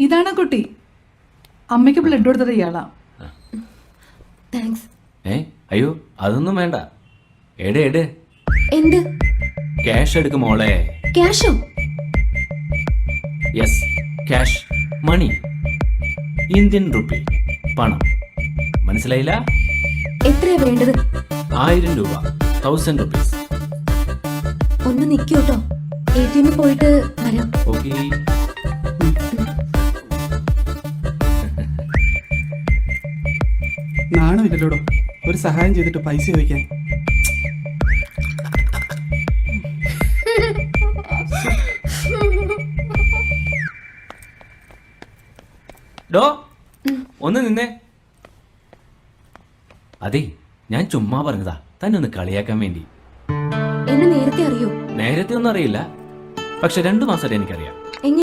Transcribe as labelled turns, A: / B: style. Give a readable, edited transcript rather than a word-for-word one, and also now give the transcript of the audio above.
A: ഇതാണ് കുട്ടി. അമ്മയ്ക്ക് ബ്ലഡ് കൊടുത്തത് ഇയാളാ.
B: താങ്ക്സ്.
C: അയ്യോ അതൊന്നും വേണ്ട. എട്
B: എന്ത്?
C: ക്യാഷ് എടുക്കും മോളെ.
B: ക്യാഷോ?
C: യെസ്, ക്യാഷ്, മണി, ഇന്ത്യൻ റുപ്പി, പണം. മനസ്സിലായില്ല?
B: എത്രയാ വേണ്ടത്?
C: 1000 രൂപ, 1000 റുപ്പീസ്.
B: ഒന്ന് നിൽക്കൂട്ടോ, ATM പോയിട്ട് വരാം.
C: ഓക്കെ.
D: നാണമില്ലല്ലോടോ ഒരു സഹായം ചെയ്തിട്ട് പൈസ ചോദിക്കാൻ.
C: ഡോ ഒന്ന് നിന്നേ. അതെ, ഞാൻ ചുമ്മാ പറഞ്ഞതാ, തന്നെ ഒന്ന് കളിയാക്കാൻ വേണ്ടി.
B: എന്നെ നേരത്തെ അറിയോ?
C: നേരത്തെ ഒന്നും അറിയില്ല, പക്ഷെ 2 മാസമായിട്ട് എനിക്കറിയാം.